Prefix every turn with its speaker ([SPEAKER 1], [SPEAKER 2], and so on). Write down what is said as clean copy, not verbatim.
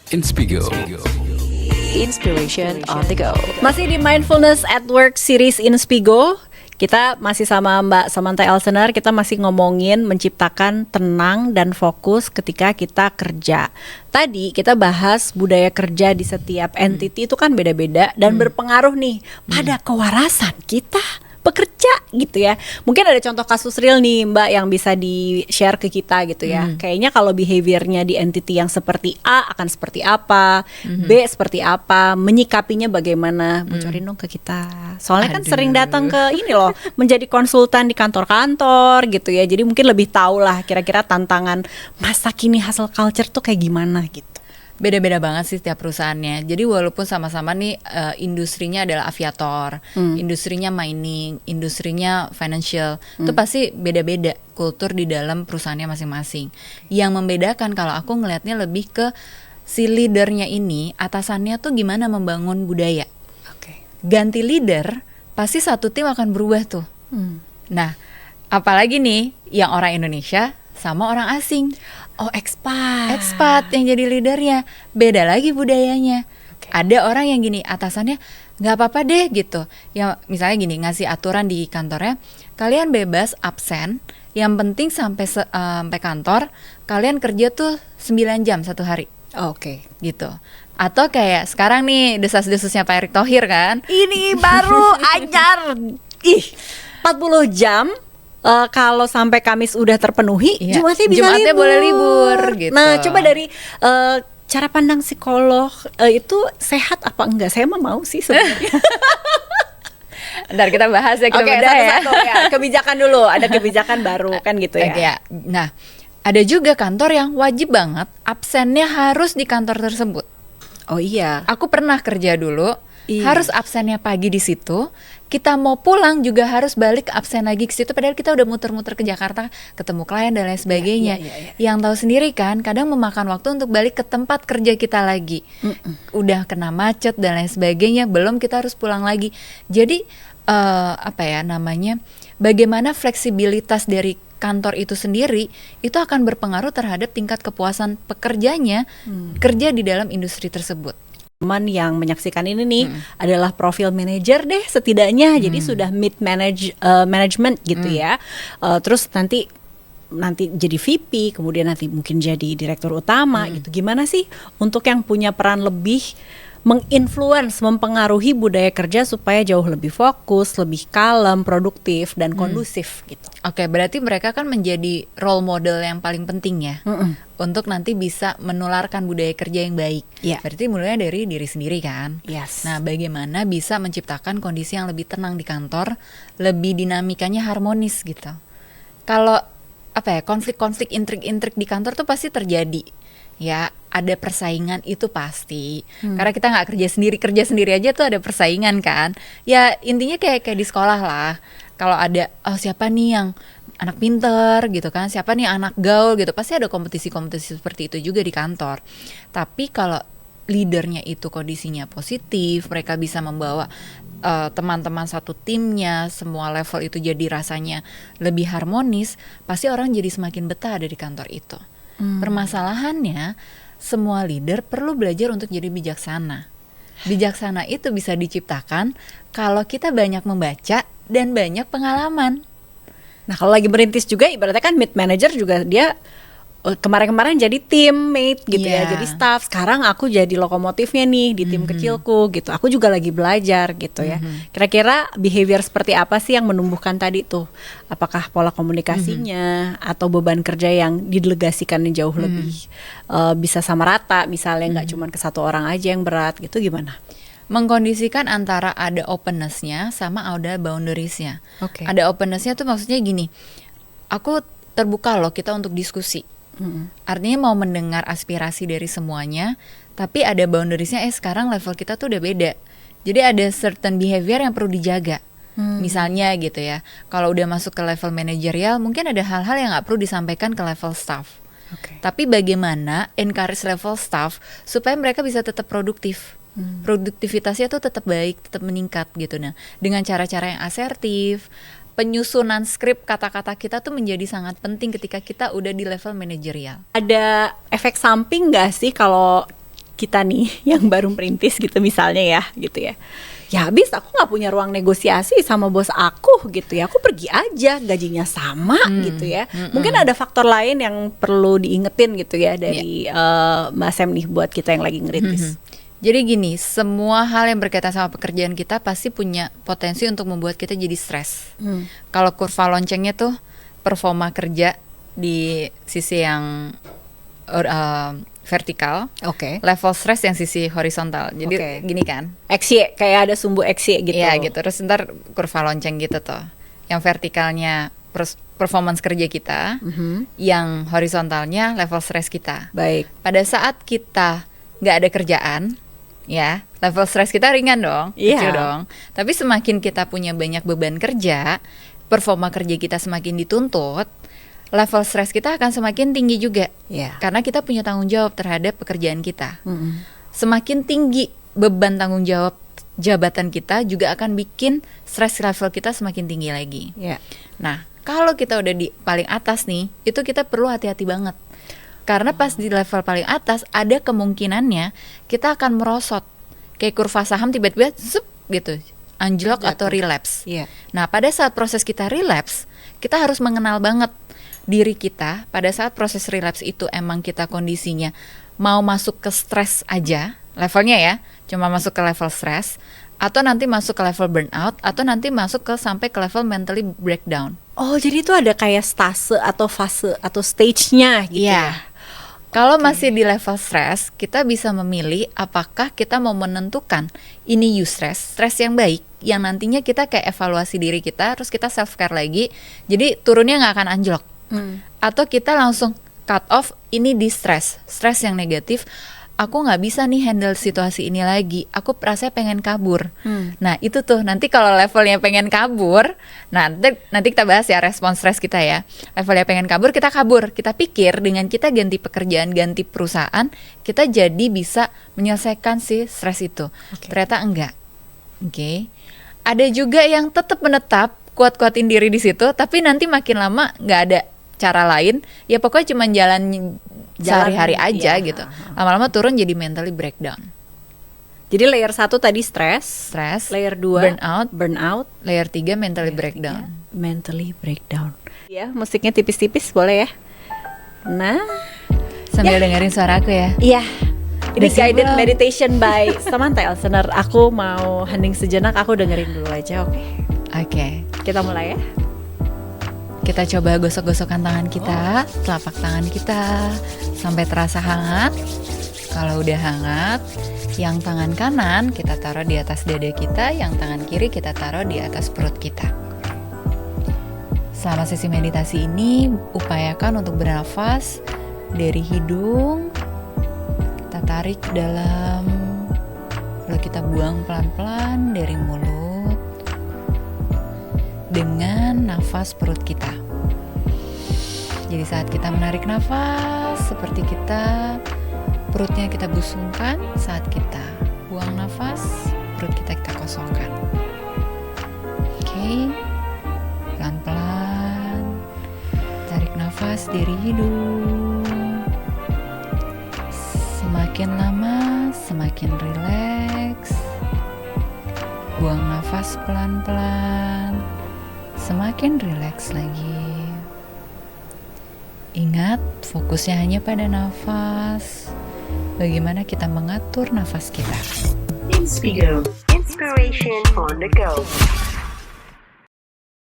[SPEAKER 1] Inspigo.
[SPEAKER 2] Inspiration on the go. Masih di Mindfulness at Work series Inspigo. Kita masih sama Mbak Samantha Elsener. Kita masih ngomongin menciptakan tenang dan fokus ketika kita kerja. Tadi kita bahas budaya kerja di setiap entity itu kan beda-beda dan berpengaruh nih pada kewarasan kita pekerja gitu ya. Mungkin ada contoh kasus real nih Mbak yang bisa di-share ke kita gitu ya. Kayaknya kalau behaviornya di entity yang seperti A akan seperti apa, B seperti apa, menyikapinya bagaimana, bocorin dong ke kita. Soalnya kan sering datang ke ini loh, menjadi konsultan di kantor-kantor gitu ya. Jadi mungkin lebih tahu lah kira-kira tantangan masa kini hustle culture tuh kayak gimana gitu.
[SPEAKER 3] Beda-beda banget sih setiap perusahaannya. Jadi walaupun sama-sama nih industrinya adalah aviator, industrinya mining, industrinya financial, itu pasti beda-beda kultur di dalam perusahaannya masing-masing. Yang membedakan kalau aku ngelihatnya lebih ke si leadernya ini, atasannya tuh gimana membangun budaya. Ganti leader, pasti satu tim akan berubah tuh. Nah, apalagi nih yang orang Indonesia sama orang asing.
[SPEAKER 2] Oh, expat
[SPEAKER 3] Yang jadi leadernya, beda lagi budayanya. Ada orang yang gini, atasannya nggak apa-apa deh gitu. Yang misalnya gini, ngasih aturan di kantornya, kalian bebas absen, yang penting sampai kantor, kalian kerja tuh 9 jam satu hari. Gitu. Atau kayak sekarang nih, desas-desusnya Pak Erick Thohir kan.
[SPEAKER 2] Ini baru ajar. 40 jam. Kalau sampai Kamis udah terpenuhi, Jumatnya bisa
[SPEAKER 3] Jumatnya
[SPEAKER 2] libur.
[SPEAKER 3] boleh libur gitu.
[SPEAKER 2] Nah, coba dari cara pandang psikolog itu sehat apa enggak? Saya mah mau sih sebenarnya.
[SPEAKER 3] Ntar kita bahas ya, kita bedah
[SPEAKER 2] satu-satu ya. Kebijakan dulu, ada kebijakan baru kan gitu ya.
[SPEAKER 3] Nah, ada juga kantor yang wajib banget absennya harus di kantor tersebut.
[SPEAKER 2] Oh iya.
[SPEAKER 3] Aku pernah kerja dulu, harus absennya pagi di situ. Kita mau pulang juga harus balik absen lagi ke situ. Padahal kita udah muter-muter ke Jakarta, ketemu klien dan lain sebagainya. Yang tahu sendiri kan, kadang memakan waktu untuk balik ke tempat kerja kita lagi. Udah kena macet dan lain sebagainya, belum kita harus pulang lagi. Jadi bagaimana fleksibilitas dari kantor itu sendiri itu akan berpengaruh terhadap tingkat kepuasan pekerjanya kerja di dalam industri tersebut.
[SPEAKER 2] Teman yang menyaksikan ini nih adalah profil manager deh setidaknya, jadi sudah mid management gitu ya. Terus nanti jadi VP, kemudian nanti mungkin jadi direktur utama gitu. Gimana sih untuk yang punya peran lebih menginfluence, mempengaruhi budaya kerja supaya jauh lebih fokus, lebih kalem, produktif dan kondusif gitu.
[SPEAKER 3] Oke, berarti mereka kan menjadi role model yang paling penting ya, untuk nanti bisa menularkan budaya kerja yang baik. Berarti mulainya dari diri sendiri kan. Nah, bagaimana bisa menciptakan kondisi yang lebih tenang di kantor, lebih dinamikanya harmonis gitu. Kalau konflik-konflik, intrik-intrik di kantor tuh pasti terjadi. Ya, ada persaingan itu pasti. Karena kita nggak kerja sendiri aja tuh ada persaingan kan. Ya intinya kayak di sekolah lah. Kalau ada siapa nih yang anak pinter gitu kan, siapa nih anak gaul gitu, pasti ada kompetisi-kompetisi seperti itu juga di kantor. Tapi kalau leadernya itu kondisinya positif, mereka bisa membawa teman-teman satu timnya, semua level itu jadi rasanya lebih harmonis, pasti orang jadi semakin betah ada di kantor itu. Permasalahannya, semua leader perlu belajar untuk jadi bijaksana. Bijaksana itu bisa diciptakan kalau kita banyak membaca dan banyak pengalaman.
[SPEAKER 2] Nah, kalau lagi merintis juga ibaratnya kan mid manager juga dia kemarin-kemarin jadi teammate gitu ya, jadi staff. Sekarang aku jadi lokomotifnya nih di tim kecilku gitu. Aku juga lagi belajar gitu ya. Kira-kira behavior seperti apa sih yang menumbuhkan tadi tuh? Apakah pola komunikasinya atau beban kerja yang didelegasikan jauh lebih bisa sama rata, misalnya nggak cuma ke satu orang aja yang berat gitu, gimana?
[SPEAKER 3] Mengkondisikan antara ada openness-nya sama ada boundaries-nya. Ada openness-nya tuh maksudnya gini, aku terbuka loh kita untuk diskusi. Artinya mau mendengar aspirasi dari semuanya, tapi ada boundariesnya. Sekarang level kita tuh udah beda, jadi ada certain behavior yang perlu dijaga. Misalnya gitu ya, kalau udah masuk ke level manajerial, mungkin ada hal-hal yang nggak perlu disampaikan ke level staff. Tapi bagaimana encourage level staff supaya mereka bisa tetap produktif. Produktivitasnya tuh tetap baik, tetap meningkat gitu. Nah, dengan cara-cara yang asertif, penyusunan skrip kata-kata kita tuh menjadi sangat penting ketika kita udah di level manajerial.
[SPEAKER 2] Ada efek samping nggak sih kalau kita nih yang baru merintis gitu misalnya ya gitu ya. Ya habis aku nggak punya ruang negosiasi sama bos aku gitu ya. Aku pergi aja, gajinya sama gitu ya. Mungkin ada faktor lain yang perlu diingetin gitu ya dari Mbak Sam nih buat kita yang lagi ngerintis.
[SPEAKER 3] Jadi gini, semua hal yang berkaitan sama pekerjaan kita pasti punya potensi untuk membuat kita jadi stres. Kalau kurva loncengnya tuh performa kerja di sisi yang vertikal, level stres yang sisi horizontal. Jadi gini kan,
[SPEAKER 2] XY, kayak ada sumbu XY gitu.
[SPEAKER 3] Iya gitu, terus ntar kurva lonceng gitu tuh. Yang vertikalnya performance kerja kita, yang horizontalnya level stres kita.
[SPEAKER 2] Baik.
[SPEAKER 3] Pada saat kita nggak ada kerjaan, ya level stres kita ringan dong, kecil dong. Tapi semakin kita punya banyak beban kerja, performa kerja kita semakin dituntut, level stres kita akan semakin tinggi juga, karena kita punya tanggung jawab terhadap pekerjaan kita. Semakin tinggi beban tanggung jawab jabatan kita juga akan bikin stres level kita semakin tinggi lagi. Nah, kalau kita udah di paling atas nih, itu kita perlu hati-hati banget. Karena pas di level paling atas ada kemungkinannya kita akan merosot. Kayak kurva saham tiba-tiba gitu, anjlok atau relapse. Nah, pada saat proses kita relapse, kita harus mengenal banget diri kita pada saat proses relapse itu emang kita kondisinya mau masuk ke stres aja, levelnya ya, cuma masuk ke level stres, atau nanti masuk ke level burnout, atau nanti masuk ke sampai ke level mentally breakdown.
[SPEAKER 2] Oh, jadi itu ada kayak stase atau fase atau stage-nya gitu ya?
[SPEAKER 3] Kalau masih di level stres, kita bisa memilih apakah kita mau menentukan ini eustress, stres yang baik, yang nantinya kita kayak evaluasi diri kita, terus kita self care lagi, jadi turunnya nggak akan anjlok. Atau kita langsung cut off, ini di stres yang negatif, aku nggak bisa nih handle situasi ini lagi, aku rasanya pengen kabur. Nah itu tuh nanti kalau levelnya pengen kabur, nanti kita bahas ya respon stres kita ya. Levelnya pengen kabur, kita pikir dengan kita ganti pekerjaan, ganti perusahaan, kita jadi bisa menyelesaikan si stres itu. Ternyata enggak. Ada juga yang tetap menetap, kuat-kuatin diri di situ, tapi nanti makin lama nggak ada cara lain, ya pokoknya cuma jalan sehari-hari aja gitu. Lama-lama turun jadi mentally breakdown.
[SPEAKER 2] Jadi layer 1 tadi stres, layer 2 burnout,
[SPEAKER 3] layer 3 mentally breakdown.
[SPEAKER 2] Mentally breakdown. Ya, musiknya tipis-tipis boleh ya. Nah,
[SPEAKER 3] sambil dengerin suara aku ya.
[SPEAKER 2] Iya. Ini guided meditation by Samantha Elsener. Aku mau hening sejenak, aku dengerin dulu aja, oke. Kita mulai ya.
[SPEAKER 3] Kita coba gosok-gosokkan tangan kita, telapak tangan kita sampai terasa hangat. Kalau udah hangat, yang tangan kanan kita taruh di atas dada kita, yang tangan kiri kita taruh di atas perut kita. Selama sesi meditasi ini, upayakan untuk bernafas dari hidung, kita tarik ke dalam, lalu kita buang pelan-pelan dari mulut dengan nafas perut kita. Jadi saat kita menarik nafas, seperti perutnya kita busungkan. Saat kita buang nafas, perut kita kosongkan. Pelan-pelan tarik nafas dari hidung. Semakin lama, semakin rileks. Buang nafas pelan-pelan, semakin rileks lagi. Ingat, fokusnya hanya pada nafas. Bagaimana kita mengatur nafas kita.
[SPEAKER 1] Inspigo, inspiration on the go.